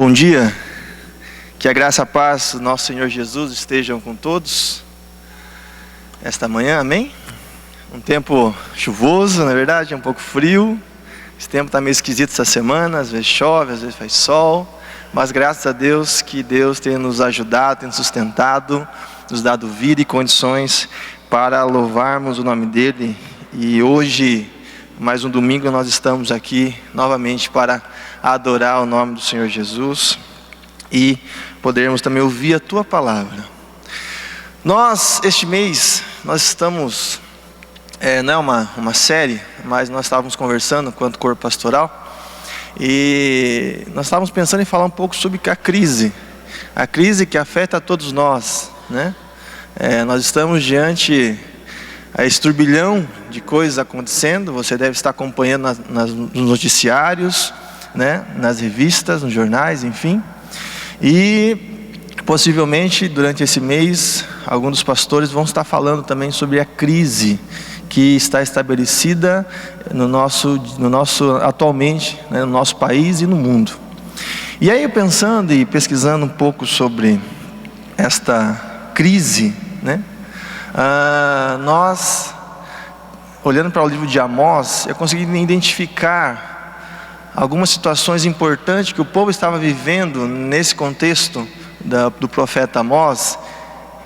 Bom dia, que a graça e a paz do nosso Senhor Jesus estejam com todos esta manhã, amém? Um tempo chuvoso, na verdade, um pouco frio. Esse tempo está meio esquisito essa semana, às vezes chove, às vezes faz sol. Mas graças a Deus que Deus tem nos ajudado, tem nos sustentado, nos dado vida e condições para louvarmos o nome dEle. E hoje, mais um domingo, nós estamos aqui novamente para adorar o nome do Senhor Jesus e podermos também ouvir a Tua Palavra. Este mês, nós estamos, não é uma série, mas nós estávamos conversando quanto corpo pastoral, e nós estávamos pensando em falar um pouco sobre a crise que afeta a todos nós, né? Nós estamos diante a esse turbilhão de coisas acontecendo. Você deve estar acompanhando nos noticiários, né? Nas revistas, nos jornais, enfim. E possivelmente durante esse mês, alguns dos pastores vão estar falando também sobre a crise que está estabelecida no nosso atualmente, né, no nosso país e no mundo. E aí, pensando e pesquisando um pouco sobre esta crise, né, nós, olhando para o livro de Amós, eu consegui identificar algumas situações importantes que o povo estava vivendo nesse contexto do profeta Amós,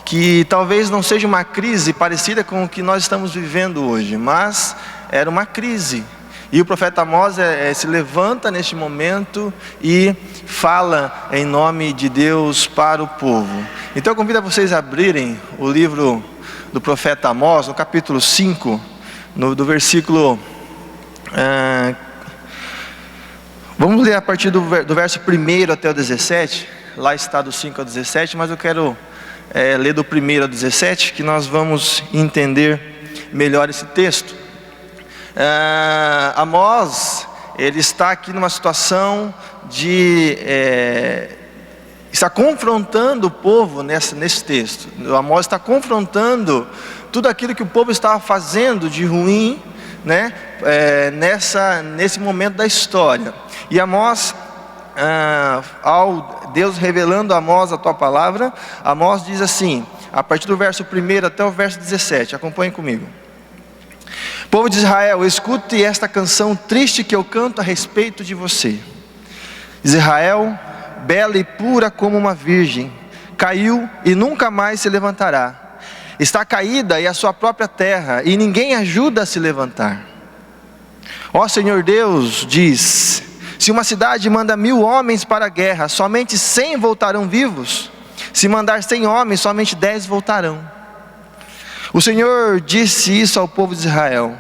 que talvez não seja uma crise parecida com o que nós estamos vivendo hoje, mas era uma crise. E o profeta Amós se levanta neste momento e fala em nome de Deus para o povo. Então eu convido a vocês a abrirem o livro do profeta Amós, no capítulo 5, do versículo... vamos ler a partir do verso 1 até o 17. Lá está do 5 ao 17, mas eu quero ler do 1 ao 17, que nós vamos entender melhor esse texto. Amós, ele está aqui numa situação de... está confrontando o povo nesse texto. O Amós está confrontando tudo aquilo que o povo estava fazendo de ruim, né? Nesse momento da história. E Amós, ao Deus revelando a Amós a tua palavra, Amós diz assim, a partir do verso 1 até o verso 17, acompanhe comigo. Povo de Israel, escute esta canção triste que eu canto a respeito de você. Israel, bela e pura como uma virgem, caiu e nunca mais se levantará. Está caída e a sua própria terra, e ninguém ajuda a se levantar. Ó Senhor Deus, diz: se uma cidade manda 1000 homens para a guerra, somente 100 voltarão vivos. Se mandar 100 homens, somente 10 voltarão. O Senhor disse isso ao povo de Israel: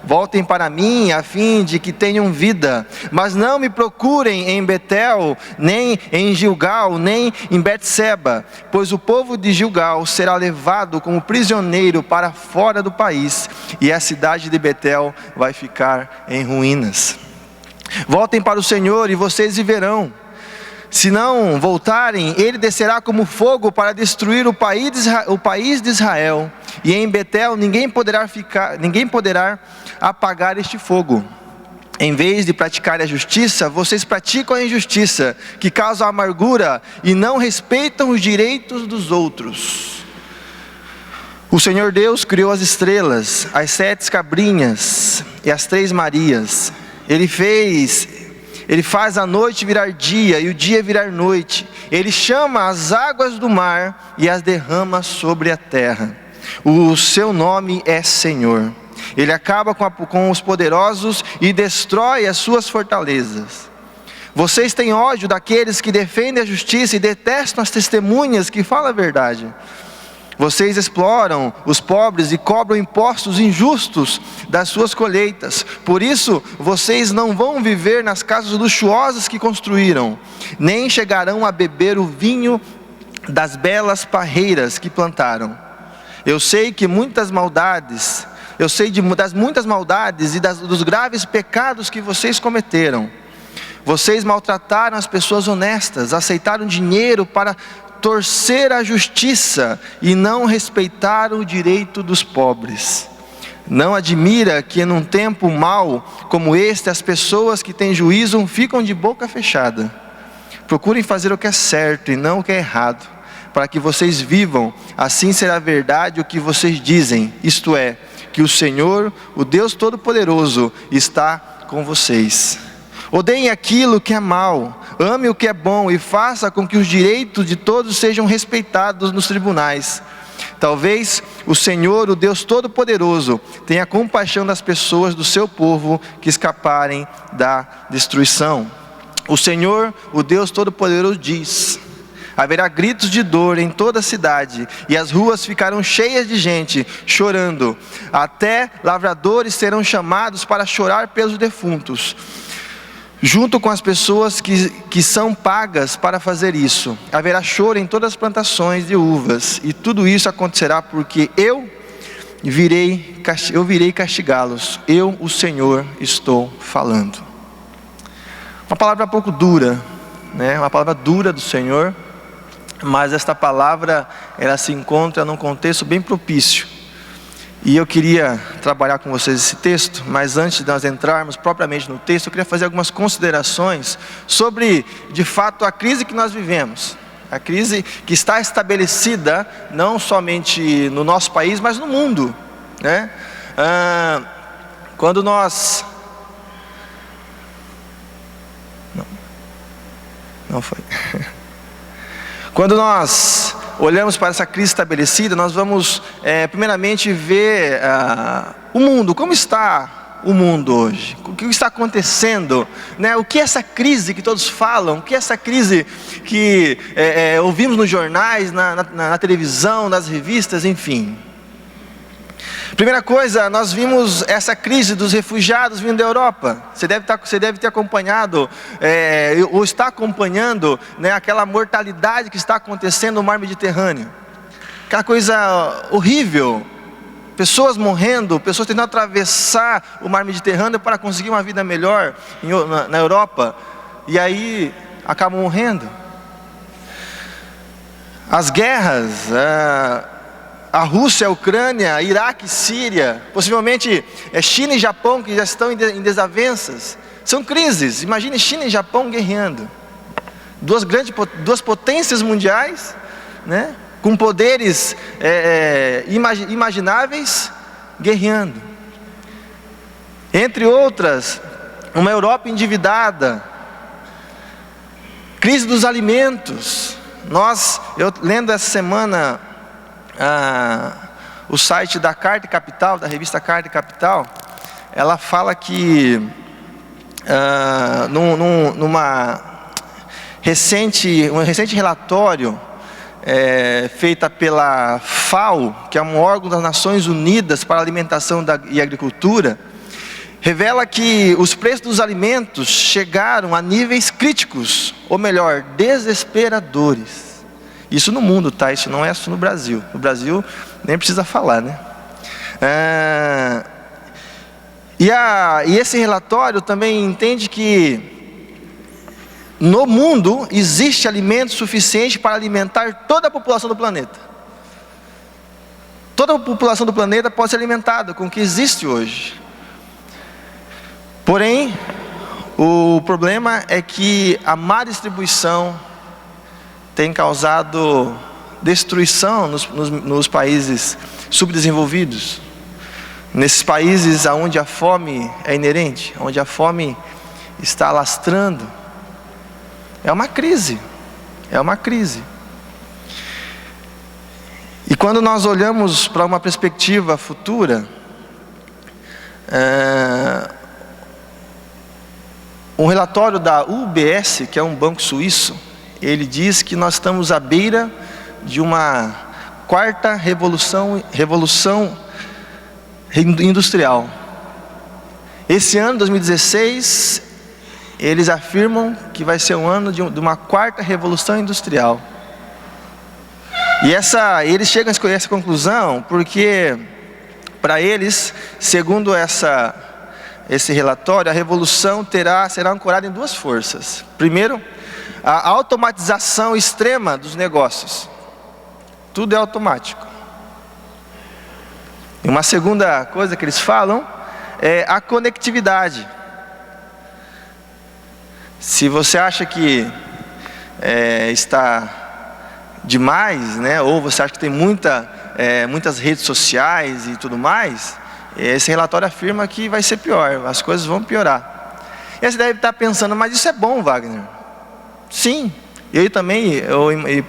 voltem para mim, a fim de que tenham vida, mas não me procurem em Betel, nem em Gilgal, nem em Betseba, pois o povo de Gilgal será levado como prisioneiro para fora do país, e a cidade de Betel vai ficar em ruínas. Voltem para o Senhor e vocês viverão. Se não voltarem, ele descerá como fogo para destruir o país de Israel, e em Betel ninguém poderá apagar este fogo. Em vez de praticar a justiça, vocês praticam a injustiça, que causa amargura, e não respeitam os direitos dos outros. O Senhor Deus criou as estrelas, as 7 cabrinhas e as 3 Marias. Ele faz a noite virar dia e o dia virar noite. Ele chama as águas do mar e as derrama sobre a terra. O seu nome é Senhor. Ele acaba com os poderosos e destrói as suas fortalezas. Vocês têm ódio daqueles que defendem a justiça e detestam as testemunhas que falam a verdade. Vocês exploram os pobres e cobram impostos injustos das suas colheitas. Por isso, vocês não vão viver nas casas luxuosas que construíram, nem chegarão a beber o vinho das belas parreiras que plantaram. Eu sei das muitas maldades e dos graves pecados que vocês cometeram. Vocês maltrataram as pessoas honestas, aceitaram dinheiro para torcer a justiça e não respeitaram o direito dos pobres. Não admira que num tempo mau como este, as pessoas que têm juízo ficam de boca fechada. procurem fazer o que é certo e não o que é errado, para que vocês vivam. Assim será verdade o que vocês dizem, isto é, que o Senhor, o Deus Todo-Poderoso, está com vocês. Odeiem aquilo que é mal, ame o que é bom e faça com que os direitos de todos sejam respeitados nos tribunais. Talvez o Senhor, o Deus Todo-Poderoso, tenha compaixão das pessoas do seu povo que escaparem da destruição. O Senhor, o Deus Todo-Poderoso diz: haverá gritos de dor em toda a cidade, e as ruas ficarão cheias de gente chorando. Até lavradores serão chamados para chorar pelos defuntos, junto com as pessoas que são pagas para fazer isso. Haverá choro em todas as plantações de uvas, e tudo isso acontecerá porque eu virei castigá-los. Eu, o Senhor, estou falando. Uma palavra um pouco dura, né? Uma palavra dura do Senhor, mas esta palavra, ela se encontra num contexto bem propício. E eu queria trabalhar com vocês esse texto, mas antes de nós entrarmos propriamente no texto, eu queria fazer algumas considerações sobre, de fato, a crise que nós vivemos. A crise que está estabelecida não somente no nosso país, mas no mundo, né? Quando nós... Não foi. Quando nós olhamos para essa crise estabelecida, nós vamos primeiramente ver o mundo. Como está o mundo hoje? O que está acontecendo, né? O que é essa crise que todos falam? O que é essa crise que ouvimos nos jornais, na televisão, nas revistas, enfim? Primeira coisa, nós vimos essa crise dos refugiados vindo da Europa. Você deve ter acompanhado, ou está acompanhando, né, aquela mortalidade que está acontecendo no mar Mediterrâneo. Aquela coisa horrível. Pessoas morrendo, pessoas tentando atravessar o mar Mediterrâneo para conseguir uma vida melhor na Europa. E aí acabam morrendo. As guerras... A Rússia, a Ucrânia, Iraque, Síria, possivelmente China e Japão, que já estão em desavenças. São crises. Imagine China e Japão guerreando. Duas potências mundiais, né, com poderes imagináveis, guerreando. Entre outras, uma Europa endividada. Crise dos alimentos. Eu lendo essa semana... o site da Carta e Capital, da revista Carta e Capital, ela fala que um recente relatório feita pela FAO, que é um órgão das Nações Unidas para a Alimentação e Agricultura, revela que os preços dos alimentos chegaram a níveis críticos, ou melhor, desesperadores. Isso no mundo, tá? Isso não é só no Brasil. No Brasil nem precisa falar, né? E esse relatório também entende que no mundo existe alimento suficiente para alimentar toda a população do planeta. Toda a população do planeta pode ser alimentada com o que existe hoje. Porém, o problema é que a má distribuição tem causado destruição nos países subdesenvolvidos. Nesses países onde a fome é inerente, onde a fome está alastrando. É uma crise. E quando nós olhamos para uma perspectiva futura, um relatório da UBS, que é um banco suíço, ele diz que nós estamos à beira de uma quarta revolução industrial. Esse ano, 2016, eles afirmam que vai ser um ano de uma quarta revolução industrial. E eles chegam a escolher essa conclusão porque, para eles, segundo esse relatório, a revolução será ancorada em duas forças. Primeiro, a automatização extrema dos negócios. Tudo é automático. E uma segunda coisa que eles falam é a conectividade. Se você acha que está demais, né? Ou você acha que tem muitas redes sociais e tudo mais, esse relatório afirma que vai ser pior, as coisas vão piorar. E você deve estar pensando, mas isso é bom, Wagner? Sim, eu também,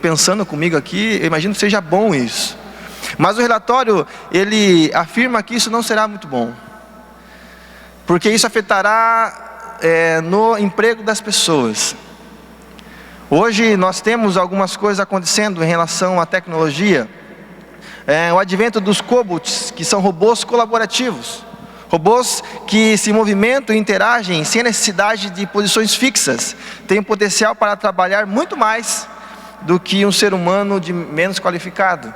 pensando comigo aqui, eu imagino que seja bom isso. Mas o relatório, ele afirma que isso não será muito bom, porque isso afetará no emprego das pessoas. Hoje nós temos algumas coisas acontecendo em relação à tecnologia. O advento dos cobots, que são robôs colaborativos, robôs que se movimentam e interagem sem necessidade de posições fixas, têm potencial para trabalhar muito mais do que um ser humano de menos qualificado.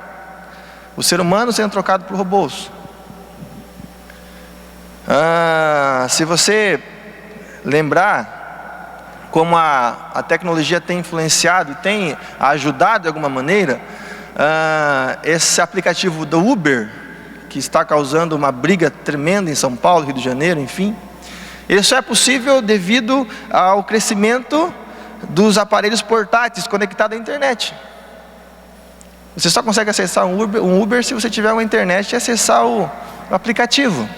O ser humano sendo trocado por robôs. Se você lembrar como a tecnologia tem influenciado e tem ajudado de alguma maneira, esse aplicativo do Uber, que está causando uma briga tremenda em São Paulo, Rio de Janeiro, enfim, ele só é possível devido ao crescimento dos aparelhos portáteis conectados à internet. Você só consegue acessar um Uber se você tiver uma internet e acessar o aplicativo.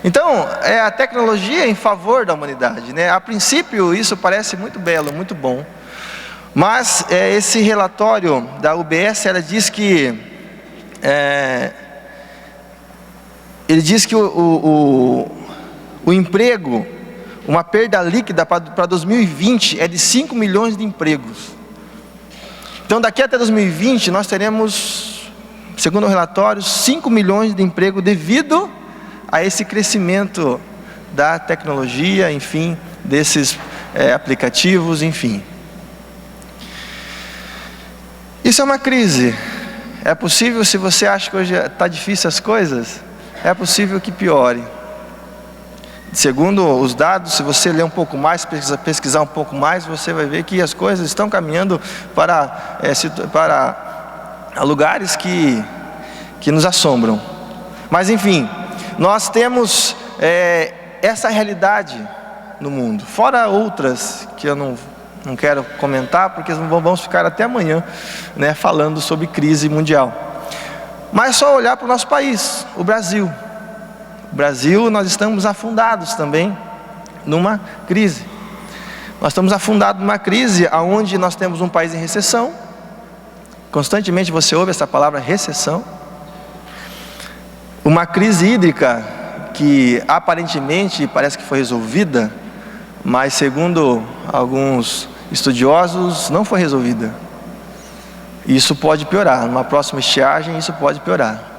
Então, é a tecnologia em favor da humanidade, né? A princípio, isso parece muito belo, muito bom. Mas esse relatório da UBS, ela diz que ele diz que o emprego, uma perda líquida para 2020 é de 5 milhões de empregos. Então daqui até 2020 nós teremos, segundo o relatório, 5 milhões de empregos devido a esse crescimento da tecnologia, enfim, desses aplicativos, enfim. Isso é uma crise. É possível, se você acha que hoje está difícil as coisas, é possível que piore. Segundo os dados, se você ler um pouco mais, pesquisar um pouco mais, você vai ver que as coisas estão caminhando para lugares que nos assombram. Mas enfim, nós temos essa realidade no mundo, fora outras que eu não quero comentar, porque vamos ficar até amanhã, né, falando sobre crise mundial. Mas é só olhar para o nosso país, o Brasil. O Brasil, nós estamos afundados também numa crise. Nós estamos afundados numa crise onde nós temos um país em recessão. Constantemente você ouve essa palavra recessão. Uma crise hídrica que aparentemente parece que foi resolvida, mas segundo alguns estudiosos não foi resolvida. Isso pode piorar, numa próxima estiagem isso pode piorar.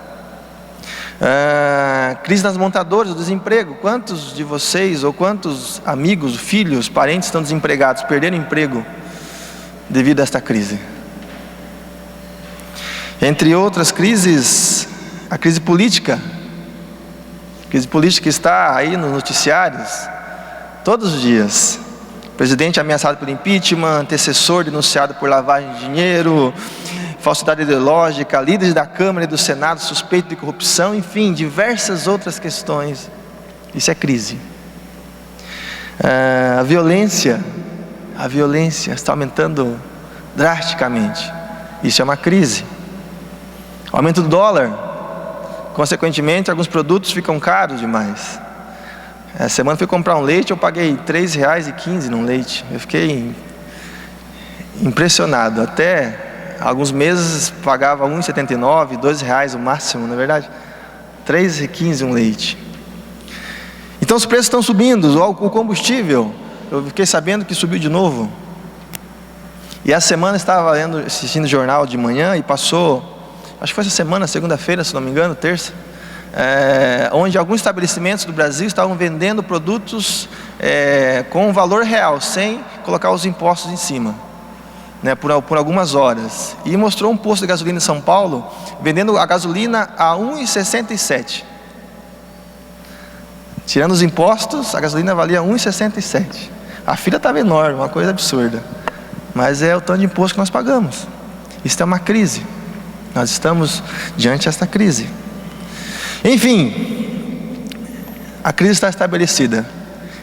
Crise nas montadoras, desemprego. Quantos de vocês, ou quantos amigos, filhos, parentes estão desempregados, perderam emprego devido a esta crise? Entre outras crises, a crise política. A crise política está aí nos noticiários todos os dias. Presidente ameaçado por impeachment, antecessor denunciado por lavagem de dinheiro, falsidade ideológica, líderes da Câmara e do Senado suspeitos de corrupção, enfim, diversas outras questões. Isso é crise. A violência está aumentando drasticamente. Isso é uma crise. O aumento do dólar, consequentemente, alguns produtos ficam caros demais. Essa semana fui comprar um leite, eu paguei R$3,15 num leite. Eu fiquei impressionado. Até alguns meses pagava R$1,79, R$2 o máximo, não é verdade? R$3,15 um leite. Então os preços estão subindo. O combustível, eu fiquei sabendo que subiu de novo. E essa semana estava assistindo o jornal de manhã e passou, acho que foi essa semana, segunda-feira, se não me engano, terça, onde alguns estabelecimentos do Brasil estavam vendendo produtos com valor real, sem colocar os impostos em cima, né, por algumas horas. E mostrou um posto de gasolina em São Paulo vendendo a gasolina a R$1,67. Tirando os impostos, a gasolina valia R$1,67. A fila estava enorme, uma coisa absurda. Mas é o tanto de imposto que nós pagamos. Isso é uma crise. Nós estamos diante desta crise. Enfim, a crise está estabelecida.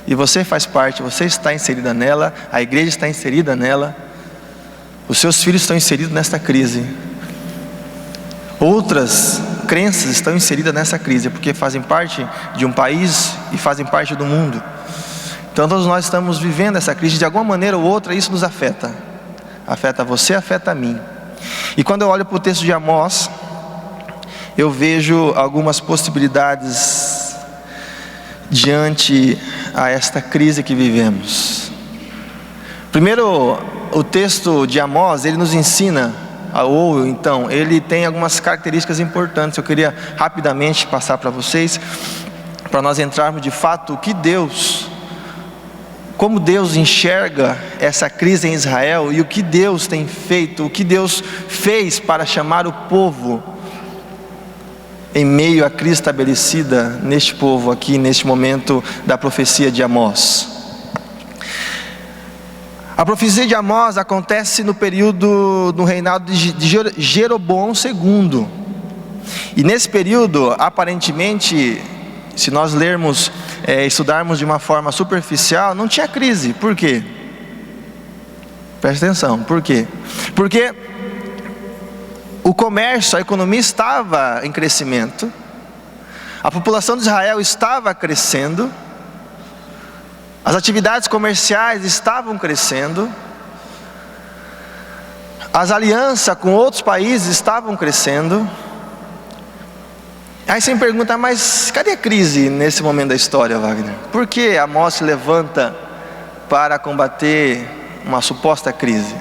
E você faz parte, você está inserida nela, a igreja está inserida nela. Os seus filhos estão inseridos nesta crise. Outras crenças estão inseridas nessa crise, porque fazem parte de um país e fazem parte do mundo. Então todos nós estamos vivendo essa crise, de alguma maneira ou outra isso nos afeta. Afeta você, afeta a mim. E quando eu olho para o texto de Amós, eu vejo algumas possibilidades diante a esta crise que vivemos. Primeiro, o texto de Amós, ele nos ensina, ou então, ele tem algumas características importantes. Eu queria rapidamente passar para vocês, para nós entrarmos de fato como Deus enxerga essa crise em Israel e o que Deus tem feito, o que Deus fez para chamar o povo em meio à crise estabelecida neste povo aqui, neste momento da profecia de Amós. A profecia de Amós acontece no período do reinado de Jeroboão II. E nesse período, aparentemente, se nós lermos, estudarmos de uma forma superficial, não tinha crise. Por quê? Preste atenção, por quê? Porque o comércio, a economia estava em crescimento, a população de Israel estava crescendo, as atividades comerciais estavam crescendo, as alianças com outros países estavam crescendo. Aí você me pergunta, mas cadê a crise nesse momento da história, Wagner? Por que Amós se levanta para combater uma suposta crise?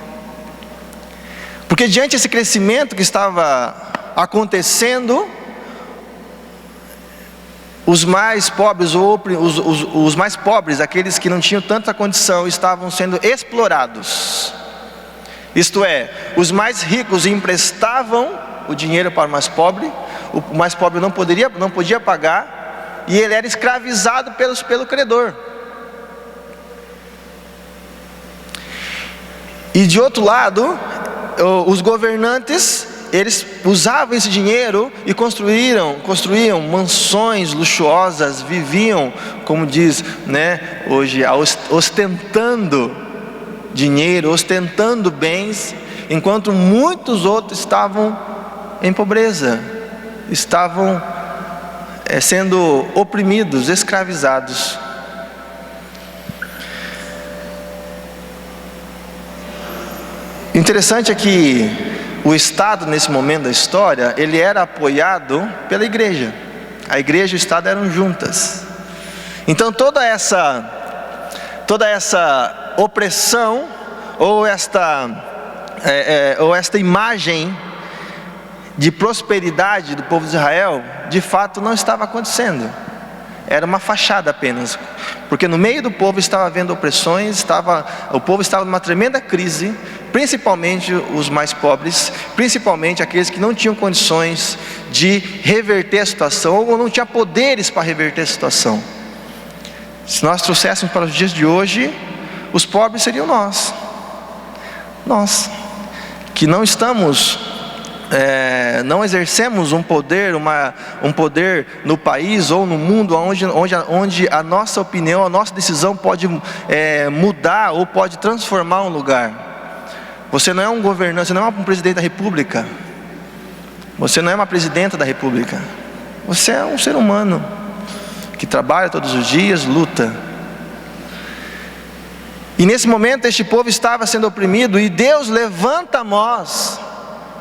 Porque diante desse crescimento que estava acontecendo, os mais pobres, os mais pobres, aqueles que não tinham tanta condição, estavam sendo explorados. Isto é, os mais ricos emprestavam o dinheiro para o mais pobre não podia pagar, e ele era escravizado pelo credor. E de outro lado, os governantes, eles usavam esse dinheiro e construíam mansões luxuosas, viviam, como diz, hoje, ostentando dinheiro, ostentando bens, enquanto muitos outros estavam em pobreza, estavam sendo oprimidos, escravizados. Interessante é que o Estado, nesse momento da história, ele era apoiado pela igreja. A igreja e o Estado eram juntas. Então toda essa opressão, ou esta imagem de prosperidade do povo de Israel, de fato não estava acontecendo. Era uma fachada apenas, porque no meio do povo estava havendo opressões, o povo estava numa tremenda crise, principalmente os mais pobres, principalmente aqueles que não tinham condições de reverter a situação, ou não tinham poderes para reverter a situação. Se nós trouxéssemos para os dias de hoje, os pobres seriam nós, que não estamos, não exercemos um poder no país ou no mundo onde a nossa opinião, a nossa decisão pode mudar ou pode transformar um lugar. Você não é um governante, você não é um presidente da república, você não é uma presidenta da república, você é um ser humano que trabalha todos os dias, luta. E nesse momento este povo estava sendo oprimido, e Deus levanta Amós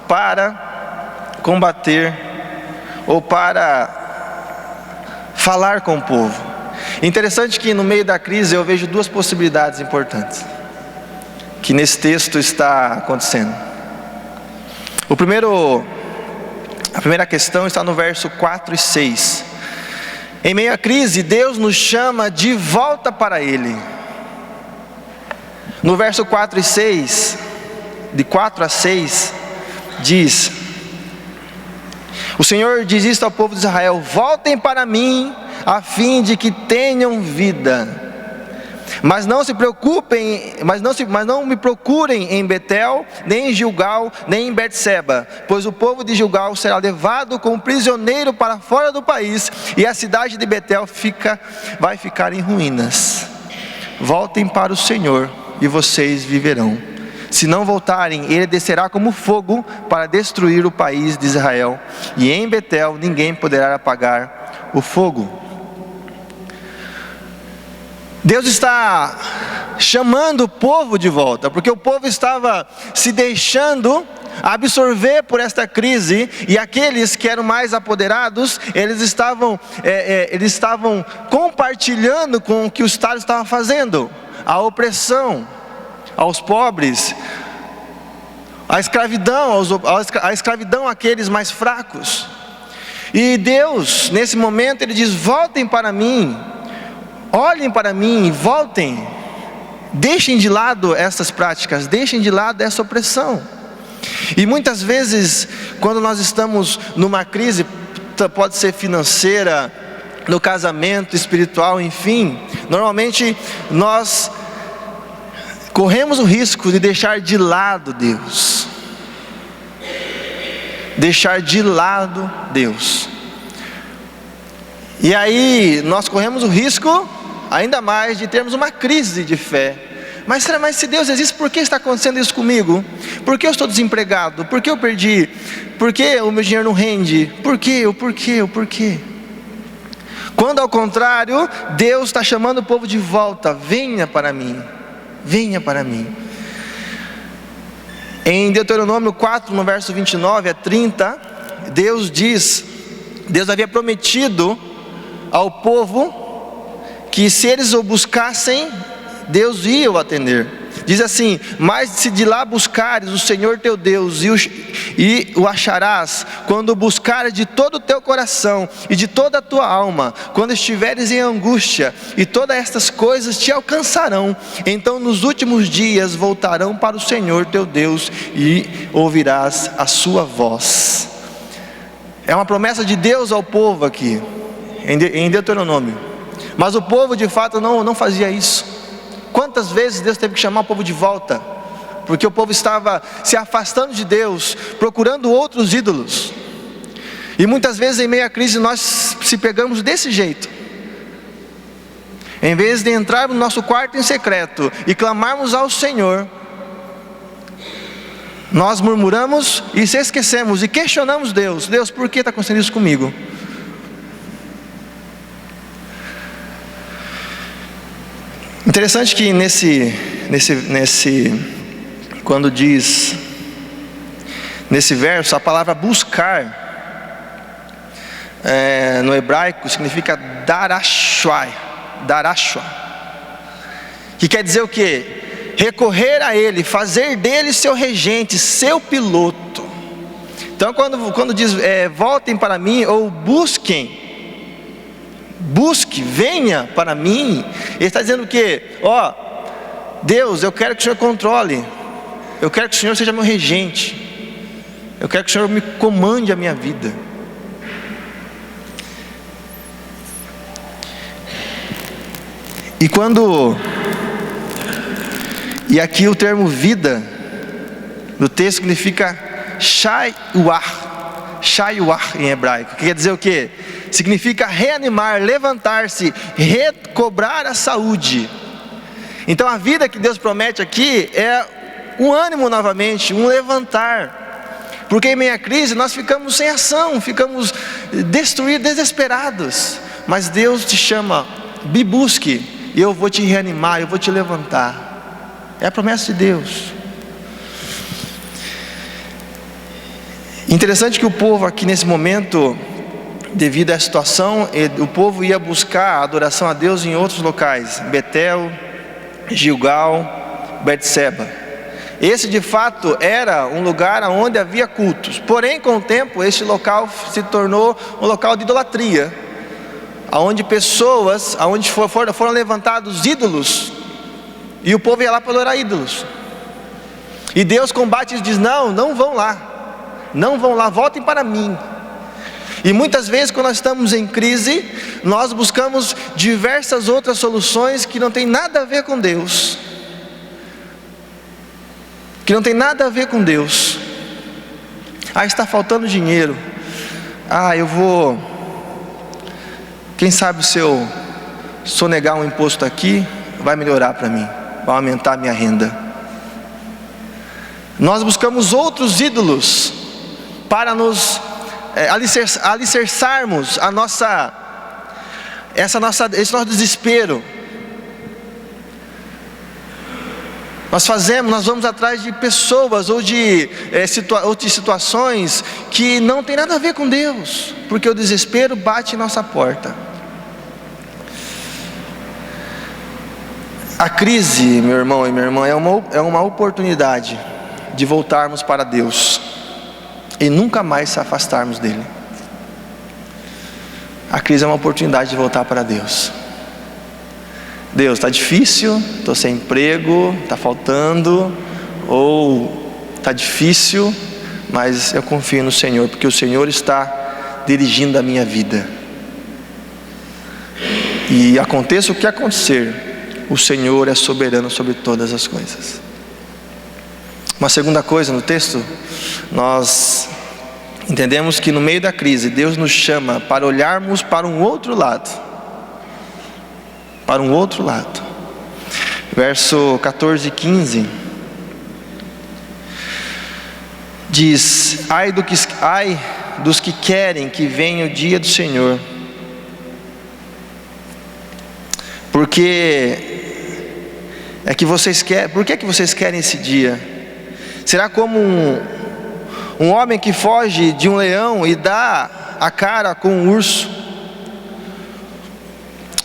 para combater, ou para falar com o povo. Interessante que no meio da crise eu vejo duas possibilidades importantes que nesse texto está acontecendo. A primeira questão está no verso 4 e 6. Em meio à crise, Deus nos chama de volta para Ele. No verso 4 e 6, de 4 a 6, diz: o Senhor diz isto ao povo de Israel: voltem para mim, a fim de que tenham vida. Mas não se preocupem, mas não me procurem em Betel, nem em Gilgal, nem em Betseba, pois o povo de Gilgal será levado como prisioneiro para fora do país, e a cidade de Betel vai ficar em ruínas. Voltem para o Senhor e vocês viverão. se não voltarem, ele descerá como fogo para destruir o país de Israel, e em Betel ninguém poderá apagar o fogo. Deus está chamando o povo de volta, porque o povo estava se deixando absorver por esta crise, e aqueles que eram mais apoderados, eles estavam compartilhando com o que o Estado estava fazendo, a opressão aos pobres, a escravidão àqueles mais fracos. E Deus, nesse momento, Ele diz: voltem para mim, olhem para mim, voltem, deixem de lado essas práticas, deixem de lado essa opressão. E muitas vezes, quando nós estamos numa crise, pode ser financeira, no casamento, espiritual, enfim, normalmente nós corremos o risco de deixar de lado Deus. Deixar de lado Deus. E aí nós corremos o risco ainda mais de termos uma crise de fé. Mas se Deus existe, por que está acontecendo isso comigo? Por que eu estou desempregado? Por que eu perdi? Por que o meu dinheiro não rende? Por quê? Quando ao contrário, Deus está chamando o povo de volta: venha para mim, venha para mim. Em Deuteronômio 4, no verso 29 a 30, Deus havia prometido ao povo que se eles o buscassem, Deus ia o atender. Diz assim: mas se de lá buscares o Senhor teu Deus e o acharás, quando o buscares de todo o teu coração e de toda a tua alma, quando estiveres em angústia, e todas estas coisas te alcançarão, então nos últimos dias voltarão para o Senhor teu Deus e ouvirás a sua voz. É uma promessa de Deus ao povo aqui, em Deuteronômio. Mas o povo de fato não fazia isso. Quantas vezes Deus teve que chamar o povo de volta, porque o povo estava se afastando de Deus, procurando outros ídolos. E muitas vezes em meio à crise nós se pegamos desse jeito. Em vez de entrarmos no nosso quarto em secreto e clamarmos ao Senhor, nós murmuramos e se esquecemos e questionamos Deus: Deus, por que está acontecendo isso comigo? Interessante que quando diz nesse verso, a palavra buscar no hebraico significa darashua, que quer dizer o quê? Recorrer a Ele, fazer dele seu regente, seu piloto. Então quando diz voltem para mim, ou busque, venha para mim, Ele está dizendo o quê? Deus, eu quero que o Senhor controle, eu quero que o Senhor seja meu regente, eu quero que o Senhor me comande a minha vida. E aqui o termo vida no texto significa shayuar em hebraico, que quer dizer o quê? Significa reanimar, levantar-se, recobrar a saúde. Então a vida que Deus promete aqui é um ânimo novamente, um levantar. Porque em meio à crise nós ficamos sem ação, ficamos destruídos, desesperados. Mas Deus te chama: me busque, e eu vou te reanimar, eu vou te levantar. É a promessa de Deus. Interessante que o povo aqui nesse momento, devido à situação, o povo ia buscar a adoração a Deus em outros locais: Betel, Gilgal, Betseba. Esse de fato era um lugar onde havia cultos. Porém, com o tempo, esse local se tornou um local de idolatria, onde foram levantados ídolos, e o povo ia lá para adorar ídolos. E Deus combate e diz: não vão lá, voltem para mim. E muitas vezes, quando nós estamos em crise, nós buscamos diversas outras soluções que não tem nada a ver com Deus. Está faltando dinheiro. Quem sabe se eu sonegar um imposto aqui, vai melhorar para mim, vai aumentar a minha renda. Nós buscamos outros ídolos para nos alicerçarmos esse nosso desespero. Nós vamos atrás de pessoas ou de situações que não tem nada a ver com Deus, porque o desespero bate em nossa porta. A crise, meu irmão e minha irmã, é uma oportunidade de voltarmos para Deus e nunca mais se afastarmos dele. A crise é uma oportunidade de voltar para Deus. Deus, está difícil, estou sem emprego, está faltando, ou está difícil, mas eu confio no Senhor, porque o Senhor está dirigindo a minha vida. E aconteça o que acontecer, o Senhor é soberano sobre todas as coisas. Uma segunda coisa no texto, nós entendemos que no meio da crise, Deus nos chama para olharmos para um outro lado. Para um outro lado. Verso 14 e 15 diz: ai dos que querem que venha o dia do Senhor, porque é que vocês querem. Por que vocês querem esse dia? Será como um homem que foge de um leão e dá a cara com um urso?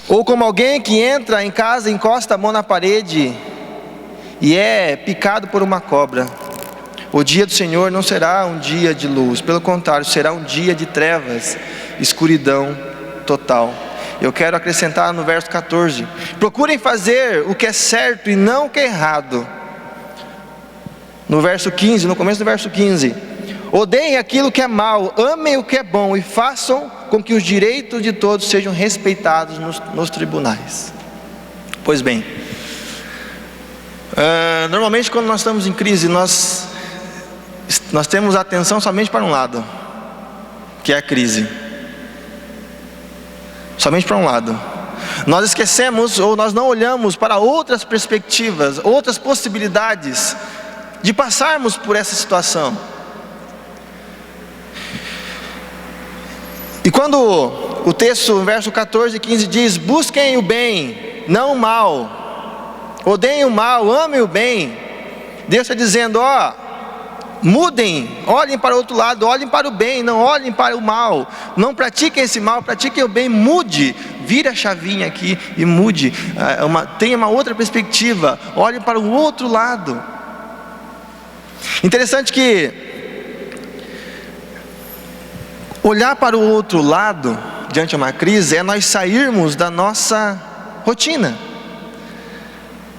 Ou como alguém que entra em casa, encosta a mão na parede e é picado por uma cobra? O dia do Senhor não será um dia de luz, pelo contrário, será um dia de trevas, escuridão total. Eu quero acrescentar no verso 14: procurem fazer o que é certo e não o que é errado. No verso 15, no começo do verso 15: odeiem aquilo que é mal, amem o que é bom e façam com que os direitos de todos sejam respeitados nos tribunais. Pois bem, normalmente quando nós estamos em crise, nós temos atenção somente para um lado, que é a crise. Somente para um lado. Nós esquecemos ou nós não olhamos para outras perspectivas, outras possibilidades de passarmos por essa situação. E quando o texto, no verso 14 e 15 diz: busquem o bem, não o mal, odeiem o mal, amem o bem, Deus está dizendo: mudem, olhem para o outro lado, olhem para o bem, não olhem para o mal, não pratiquem esse mal, pratiquem o bem, mude, vire a chavinha aqui e mude, tenha uma outra perspectiva, olhem para o outro lado. Interessante que olhar para o outro lado, diante de uma crise, é nós sairmos da nossa rotina,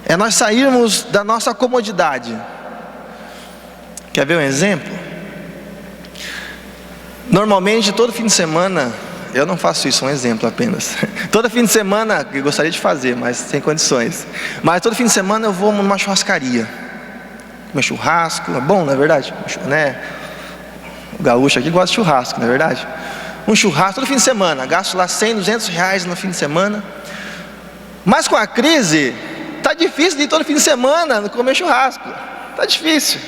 é nós sairmos da nossa comodidade. Quer ver um exemplo? Normalmente, todo fim de semana, eu não faço isso, um exemplo apenas. Todo fim de semana, eu gostaria de fazer, mas sem condições. Mas todo fim de semana eu vou numa churrascaria, comer churrasco, é bom, não é verdade? Né? O gaúcho aqui gosta de churrasco, não é verdade? Um churrasco todo fim de semana, gasto lá 100, 200 reais no fim de semana. Mas com a crise, está difícil de ir todo fim de semana comer churrasco, está difícil.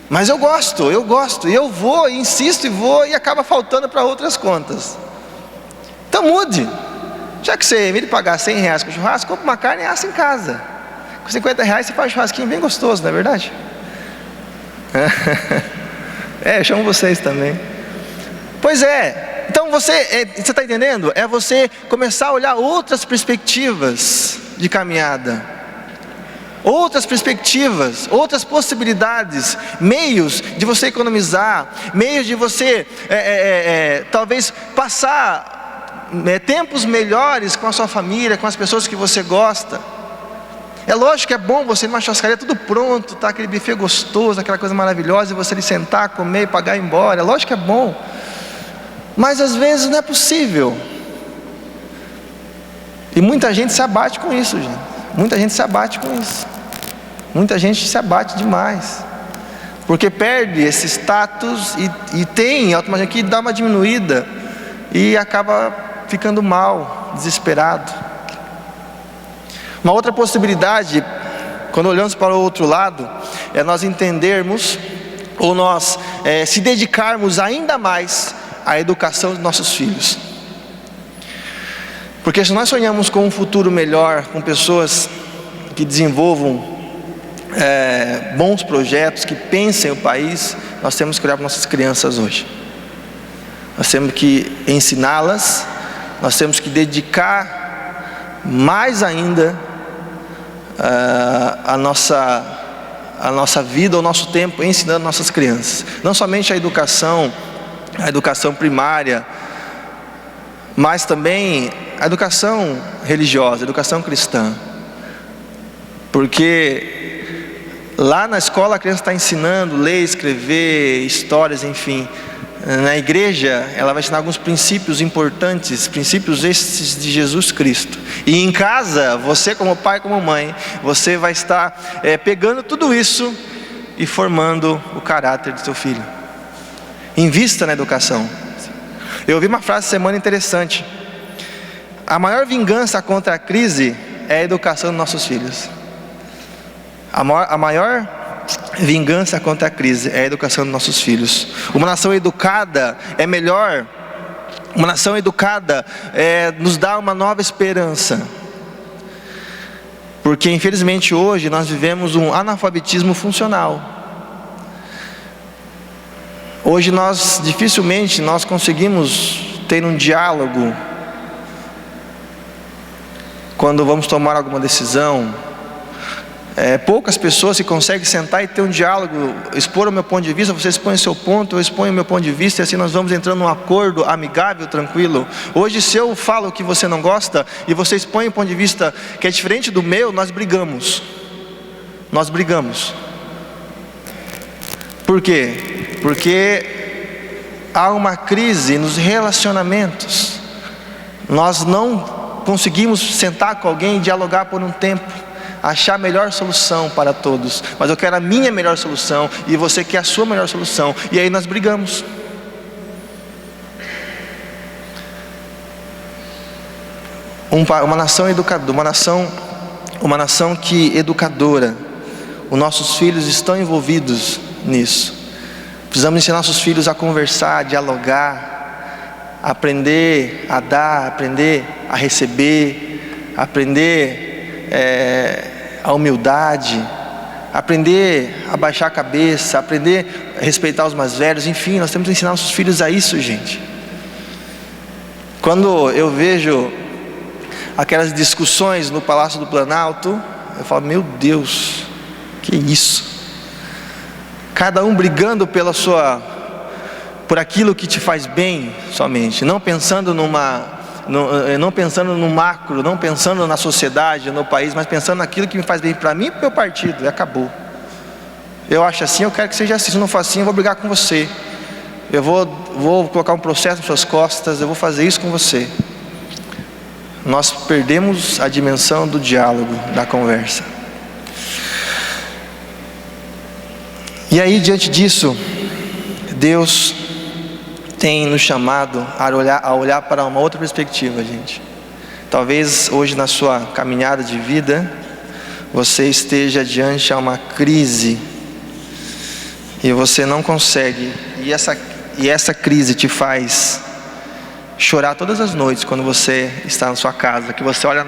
Mas eu gosto, e eu vou, e insisto e vou, e acaba faltando para outras contas. Então mude. Já que você, em vez de pagar 100 reais com churrasco, compra uma carne e assa em casa. Com 50 reais você faz um churrasquinho bem gostoso, não é verdade? Eu chamo vocês também. Pois é, então você está entendendo? É você começar a olhar outras perspectivas de caminhada, outras perspectivas, outras possibilidades, meios de você economizar, meios de você talvez passar tempos melhores com a sua família, com as pessoas que você gosta. É lógico que é bom você ir numa churrascaria, tudo pronto, tá, aquele buffet gostoso, aquela coisa maravilhosa, e você ali sentar, comer, pagar e ir embora. É lógico que é bom, mas às vezes não é possível. E muita gente se abate com isso, gente. Muita gente se abate com isso. Muita gente se abate demais, porque perde esse status e tem automaticamente que dá uma diminuída e acaba ficando mal, desesperado. Uma outra possibilidade, quando olhamos para o outro lado, é nós entendermos, ou nós se dedicarmos ainda mais à educação dos nossos filhos. Porque se nós sonhamos com um futuro melhor, com pessoas que desenvolvam bons projetos, que pensem o país, nós temos que olhar para nossas crianças hoje. Nós temos que ensiná-las, nós temos que dedicar mais ainda a nossa vida, o nosso tempo ensinando nossas crianças. Não somente a educação primária, mas também a educação religiosa, a educação cristã. Porque lá na escola a criança está ensinando ler, escrever, histórias, enfim. Na igreja ela vai ensinar alguns princípios importantes, princípios estes de Jesus Cristo. E em casa, você como pai, como mãe, você vai estar pegando tudo isso e formando o caráter do seu filho. Invista na educação. Eu ouvi uma frase essa semana interessante: a maior vingança contra a crise é a educação dos nossos filhos. A maior vingança contra a crise é a educação dos nossos filhos. Uma nação educada é melhor. Uma nação educada nos dá uma nova esperança. Porque infelizmente hoje nós vivemos um analfabetismo funcional. Hoje dificilmente nós conseguimos ter um diálogo quando vamos tomar alguma decisão. Poucas pessoas se conseguem sentar e ter um diálogo, expor o meu ponto de vista, você expõe o seu ponto, eu exponho o meu ponto de vista, e assim nós vamos entrando num acordo amigável, tranquilo. Hoje, se eu falo o que você não gosta e você expõe um ponto de vista que é diferente do meu, nós brigamos. Por quê? Porque há uma crise nos relacionamentos. Nós não conseguimos sentar com alguém e dialogar por um tempo, achar a melhor solução para todos. Mas eu quero a minha melhor solução e você quer a sua melhor solução, e aí nós brigamos. Uma nação educadora, uma nação que educadora. Os nossos filhos estão envolvidos nisso. Precisamos ensinar nossos filhos a conversar, a dialogar, aprender a dar, aprender a receber, aprender a humildade, aprender a baixar a cabeça, aprender a respeitar os mais velhos. Enfim, nós temos que ensinar nossos filhos a isso, gente. Quando eu vejo aquelas discussões no Palácio do Planalto, eu falo, meu Deus, que isso? Cada um brigando por aquilo que te faz bem somente, não pensando no macro, não pensando na sociedade, no país, mas pensando naquilo que me faz bem para mim e para o meu partido, e acabou. Eu acho assim, eu quero que seja assim. Se não for assim, eu vou brigar com você, eu vou colocar um processo nas suas costas, eu vou fazer isso com você. Nós perdemos a dimensão do diálogo, da conversa. E aí, diante disso, Deus tem nos chamado a olhar para uma outra perspectiva, gente. Talvez hoje na sua caminhada de vida, você esteja diante de uma crise, e você não consegue, e essa crise te faz chorar todas as noites quando você está na sua casa, que você olha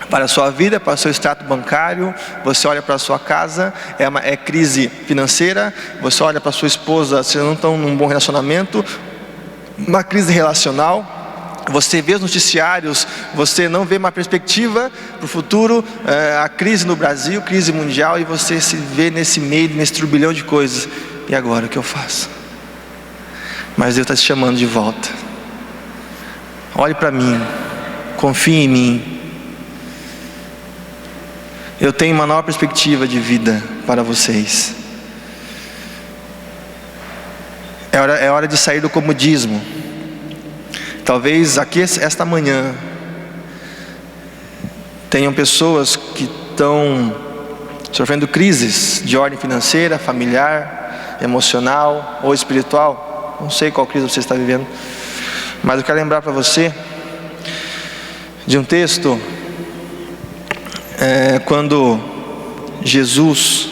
para a sua vida, para o seu extrato bancário, você olha para a sua casa, é crise financeira, você olha para a sua esposa, vocês não estão num bom relacionamento, uma crise relacional, você vê os noticiários, você não vê uma perspectiva para o futuro, a crise no Brasil, crise mundial, e você se vê nesse meio, nesse turbilhão de coisas. E agora, o que eu faço? Mas Deus está te chamando de volta. Olhe para mim, confie em mim. Eu tenho uma nova perspectiva de vida para vocês. É hora de sair do comodismo. Talvez aqui esta manhã tenham pessoas que estão sofrendo crises de ordem financeira, familiar, emocional ou espiritual. Não sei qual crise você está vivendo, mas eu quero lembrar para você de um texto, quando Jesus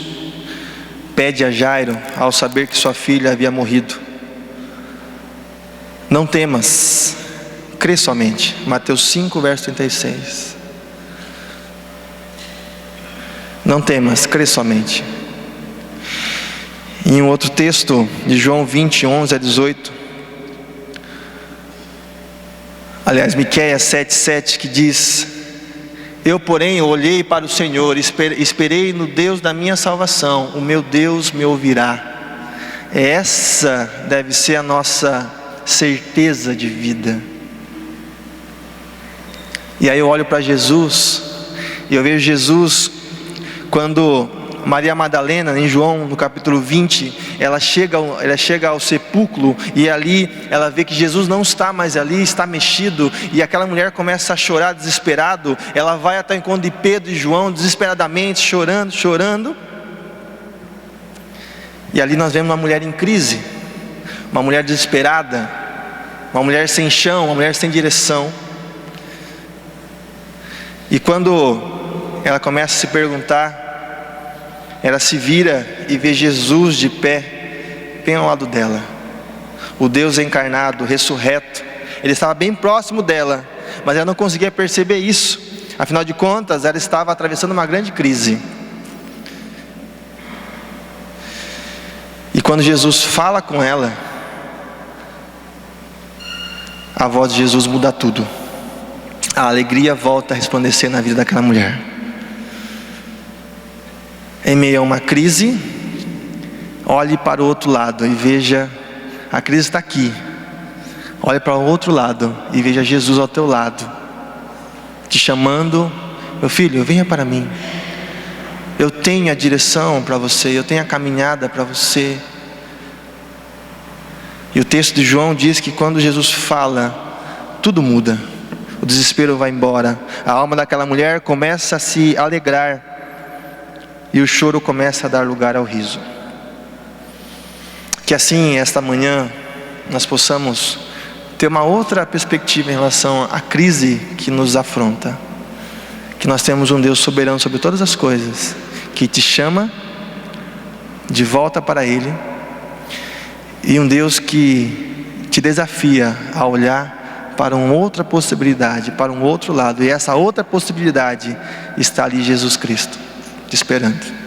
pede a Jairo ao saber que sua filha havia morrido: não temas, crê somente. Mateus 5, verso 36. Não temas, crê somente. Em um outro texto de João 20, 11 a 18, aliás, Miqueias 7, 7, que diz: eu, porém, olhei para o Senhor, esperei no Deus da minha salvação, o meu Deus me ouvirá. Essa deve ser a nossa certeza de vida. E aí eu olho para Jesus, e eu vejo Jesus, quando Maria Madalena, em João, no capítulo 20, ela chega ao sepulcro, e ali ela vê que Jesus não está mais ali, está mexido, e aquela mulher começa a chorar desesperado. Ela vai até o encontro de Pedro e João, desesperadamente, chorando, e ali nós vemos uma mulher em crise, uma mulher desesperada, uma mulher sem chão, uma mulher sem direção. E quando ela começa a se perguntar, ela se vira e vê Jesus de pé, bem ao lado dela. O Deus encarnado, ressurreto. Ele estava bem próximo dela, mas ela não conseguia perceber isso. Afinal de contas, ela estava atravessando uma grande crise. E quando Jesus fala com ela, a voz de Jesus muda tudo. A alegria volta a resplandecer na vida daquela mulher. Em meio a uma crise, olhe para o outro lado e veja: a crise está aqui. Olhe para o outro lado e veja Jesus ao teu lado, te chamando: meu filho, venha para mim. Eu tenho a direção para você, eu tenho a caminhada para você. E o texto de João diz que quando Jesus fala, tudo muda. O desespero vai embora. A alma daquela mulher começa a se alegrar, e o choro começa a dar lugar ao riso. Que assim, esta manhã, nós possamos ter uma outra perspectiva em relação à crise que nos afronta. Que nós temos um Deus soberano sobre todas as coisas, que te chama de volta para Ele, e um Deus que te desafia a olhar para uma outra possibilidade, para um outro lado. E essa outra possibilidade está ali, Jesus Cristo, te esperando.